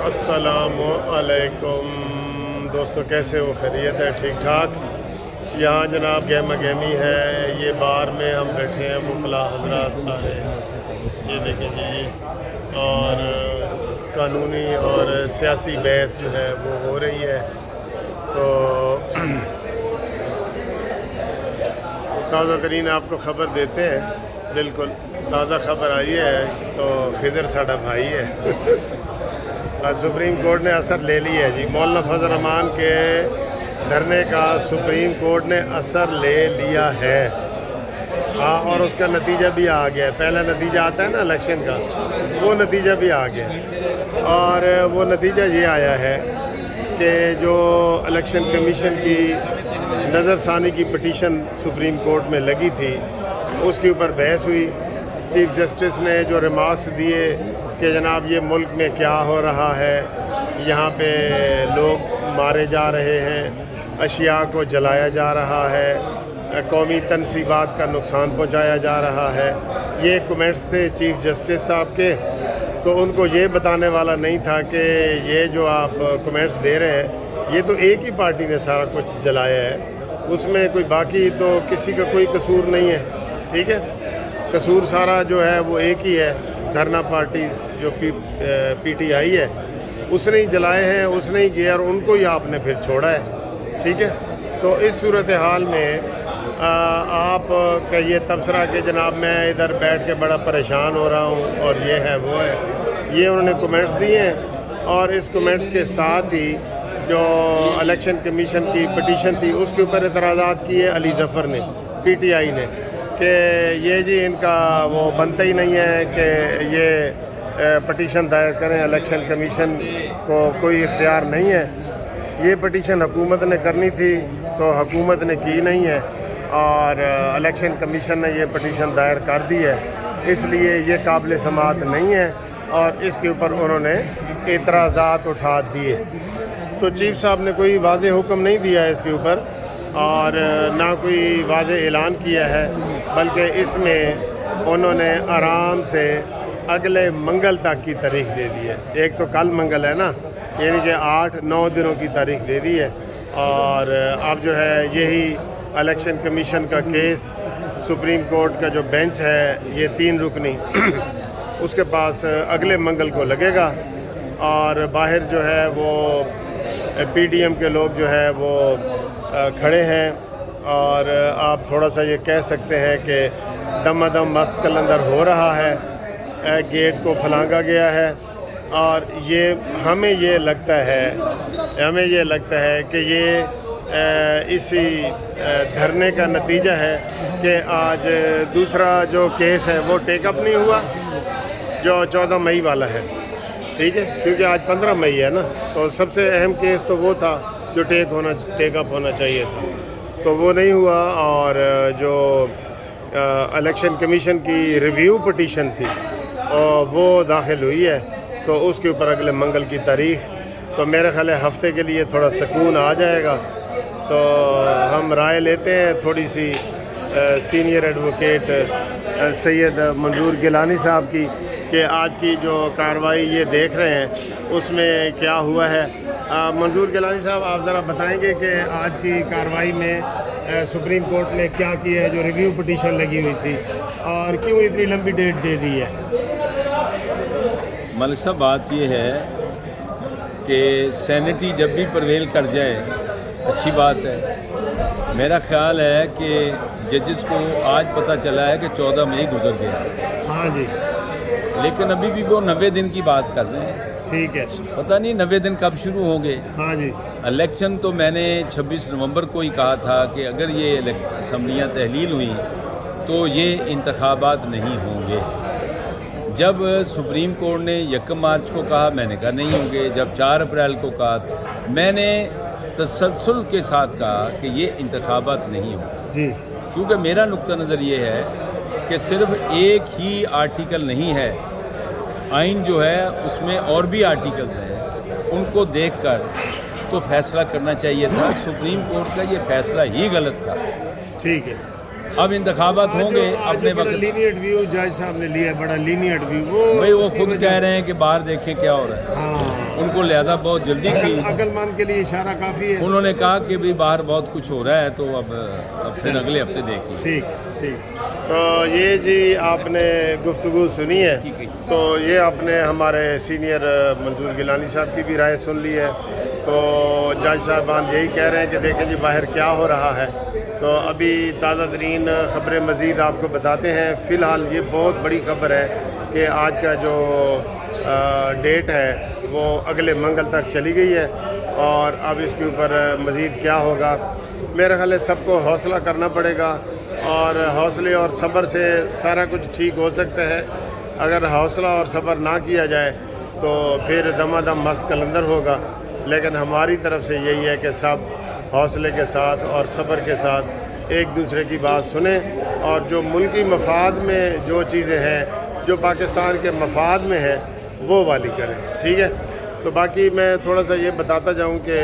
السلام علیکم دوستوں، کیسے ہو؟ خیریت ہے؟ ٹھیک ٹھاک؟ یہاں جناب گہما گہمی ہے، یہ بار میں ہم بیٹھے ہیں، وکلا حضرات سارے، یہ دیکھیں جی، اور قانونی اور سیاسی بحث جو ہے وہ ہو رہی ہے۔ تو تازہ ترین آپ کو خبر دیتے ہیں، بالکل تازہ خبر آئی ہے۔ تو خضر ساڈا بھائی ہے سپریم کورٹ نے اثر لے لی ہے جی، مولانا فضل الرحمان کے دھرنے کا سپریم کورٹ نے اثر لے لیا ہے، ہاں، اور اس کا نتیجہ بھی آ گیا ہے۔ پہلا نتیجہ آتا ہے نا الیکشن کا، وہ نتیجہ بھی آ گیا، اور وہ نتیجہ یہ آیا ہے کہ جو الیکشن کمیشن کی نظر ثانی کی پٹیشن سپریم کورٹ میں لگی تھی، اس کے اوپر بحث ہوئی۔ چیف جسٹس نے جو ریمارکس دیے کہ جناب یہ ملک میں کیا ہو رہا ہے، یہاں پہ لوگ مارے جا رہے ہیں، اشیاء کو جلایا جا رہا ہے، قومی تنصیبات کا نقصان پہنچایا جا رہا ہے، یہ کمنٹس تھے چیف جسٹس صاحب کے۔ تو ان کو یہ بتانے والا نہیں تھا کہ یہ جو آپ کمنٹس دے رہے ہیں، یہ تو ایک ہی پارٹی نے سارا کچھ جلایا ہے، اس میں کوئی باقی تو کسی کا کوئی قصور نہیں ہے، ٹھیک ہے؟ قصور سارا جو ہے وہ ایک ہی ہے، دھرنا پارٹی جو پی ٹی آئی ہے، اس نے ہی جلائے ہیں، اس نے ہی کیا، اور ان کو ہی آپ نے پھر چھوڑا ہے، ٹھیک ہے؟ تو اس صورتحال میں آپ کا یہ تبصرہ کہ جناب میں ادھر بیٹھ کے بڑا پریشان ہو رہا ہوں اور یہ ہے وہ ہے، یہ انہوں نے کمنٹس دیے ہیں، اور اس کمنٹس کے ساتھ ہی جو الیکشن کمیشن کی پٹیشن تھی اس کے اوپر اعتراضات کیے علی ظفر نے، پی ٹی آئی نے، کہ یہ جی ان کا وہ بنتا ہی نہیں ہے کہ یہ پٹیشن دائر کریں، الیکشن کمیشن کو کوئی اختیار نہیں ہے، یہ پٹیشن حکومت نے کرنی تھی تو حکومت نے کی نہیں ہے، اور الیکشن کمیشن نے یہ پٹیشن دائر کر دی ہے، اس لیے یہ قابل سماعت نہیں ہے، اور اس کے اوپر انہوں نے اعتراضات اٹھا دیے۔ تو چیف صاحب نے کوئی واضح حکم نہیں دیا ہے اس کے اوپر، اور نہ کوئی واضح اعلان کیا ہے، بلکہ اس میں انہوں نے آرام سے اگلے منگل تک کی تاریخ دے دی ہے۔ ایک تو کل منگل ہے نا، یعنی کہ 8-9 دنوں کی تاریخ دے دی ہے، اور اب جو ہے یہی الیکشن کمیشن کا کیس سپریم کورٹ کا جو بینچ ہے یہ 3 رکنی اس کے پاس اگلے منگل کو لگے گا، اور باہر جو ہے وہ پی ڈی ایم کے لوگ جو ہے وہ کھڑے ہیں، اور آپ تھوڑا سا یہ کہہ سکتے ہیں کہ دم دم مست قلندر ہو رہا ہے، گیٹ کو پھلانگا گیا ہے، اور یہ ہمیں یہ لگتا ہے کہ یہ اسی دھرنے کا نتیجہ ہے کہ آج دوسرا جو کیس ہے وہ ٹیک اپ نہیں ہوا، جو 14 مئی والا ہے، ٹھیک ہے؟ کیونکہ آج 15 مئی ہے نا، تو سب سے اہم کیس تو وہ تھا جو ٹیک اپ ہونا چاہیے تھا، تو وہ نہیں ہوا، اور جو الیکشن کمیشن کی ریویو پٹیشن تھی وہ داخل ہوئی ہے، تو اس کے اوپر اگلے منگل کی تاریخ، تو میرے خیال ہے ہفتے کے لیے تھوڑا سکون آ جائے گا۔ تو ہم رائے لیتے ہیں تھوڑی سی سینئر ایڈوکیٹ سید منظور گیلانی صاحب کی، کہ آج کی جو کارروائی یہ دیکھ رہے ہیں اس میں کیا ہوا ہے۔ منظور گیلانی صاحب، آپ ذرا بتائیں گے کہ آج کی کارروائی میں سپریم کورٹ نے کیا کیا ہے، جو ریویو پٹیشن لگی ہوئی تھی، اور کیوں اتنی لمبی ڈیٹ دے دی ہے؟ ملک صاحب، بات یہ ہے کہ سینٹی جب بھی پرویل کر جائے اچھی بات ہے۔ میرا خیال ہے کہ ججز کو آج پتہ چلا ہے کہ 14 مئی گزر گیا، ہاں جی، لیکن ابھی بھی وہ 90 دن کی بات کر رہے ہیں، ٹھیک ہے، پتہ نہیں 90 دن کب شروع ہوں گے۔ ہاں جی، الیکشن تو میں نے 26 نومبر کو ہی کہا تھا کہ اگر یہ اسمبلیاں تحلیل ہوئیں تو یہ انتخابات نہیں ہوں گے۔ جب سپریم کورٹ نے 1 مارچ کو کہا، میں نے کہا نہیں ہوں گے۔ جب 4 اپریل کو کہا، میں نے تسلسل کے ساتھ کہا کہ یہ انتخابات نہیں ہوں گے، جی، کیونکہ میرا نقطہ نظر یہ ہے کہ صرف ایک ہی آرٹیکل نہیں ہے، آئین جو ہے اس میں اور بھی آرٹیکلز ہیں، ان کو دیکھ کر تو فیصلہ کرنا چاہیے تھا۔ سپریم کورٹ کا یہ فیصلہ ہی غلط تھا، ٹھیک ہے۔ اب انتخابات ہوں گے اپنے وقت۔ لینیٹ ویو جج صاحب نے لیا ہے، بڑا لینیٹ ویو، وہ خود کہہ رہے ہیں کہ باہر دیکھیں کیا ہو رہا ہے۔ ہاں ان کو لہذا بہت جلدی تھی. عقل مند کے لیے اشارہ کافی ہے. انہوں نے کہا کہ بھی باہر بہت کچھ ہو رہا ہے تو اب پھر اگلے ہفتے دیکھ لیں. ٹھیک. تو یہ جی آپ نے گفتگو سنی ہے, تو یہ آپ نے ہمارے سینئر منظور گیلانی صاحب کی بھی رائے سن لی ہے. تو جج صاحبان یہی کہہ رہے ہیں کہ دیکھیں جی باہر کیا ہو رہا ہے. تو ابھی تازہ ترین خبریں مزید آپ کو بتاتے ہیں. فی الحال یہ بہت بڑی خبر ہے کہ آج کا جو ڈیٹ ہے وہ اگلے منگل تک چلی گئی ہے, اور اب اس کے اوپر مزید کیا ہوگا. میرا خیال ہے سب کو حوصلہ کرنا پڑے گا, اور حوصلے اور صبر سے سارا کچھ ٹھیک ہو سکتا ہے. اگر حوصلہ اور صبر نہ کیا جائے تو پھر دما دم مست کلندر ہوگا. لیکن ہماری طرف سے یہی ہے کہ سب حوصلے کے ساتھ اور صبر کے ساتھ ایک دوسرے کی بات سنیں, اور جو ملکی مفاد میں جو چیزیں ہیں, جو پاکستان کے مفاد میں ہیں, وہ والی کریں. ٹھیک ہے. تو باقی میں تھوڑا سا یہ بتاتا جاؤں کہ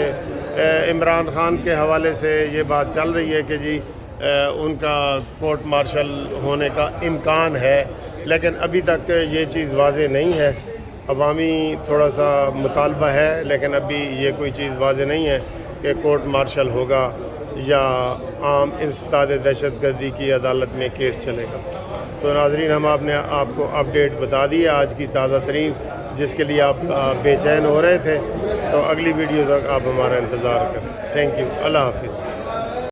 عمران خان کے حوالے سے یہ بات چل رہی ہے کہ جی ان کا کورٹ مارشل ہونے کا امکان ہے, لیکن ابھی تک یہ چیز واضح نہیں ہے. عوامی تھوڑا سا مطالبہ ہے, لیکن ابھی یہ کوئی چیز واضح نہیں ہے کہ کورٹ مارشل ہوگا یا عام انسداد دہشت گردی کی عدالت میں کیس چلے گا. تو ناظرین, ہم آپ نے آپ کو اپڈیٹ بتا دی ہے آج کی تازہ ترین, جس کے لیے آپ بے چین ہو رہے تھے. تو اگلی ویڈیو تک آپ ہمارا انتظار کریں. Thank you. اللہ حافظ.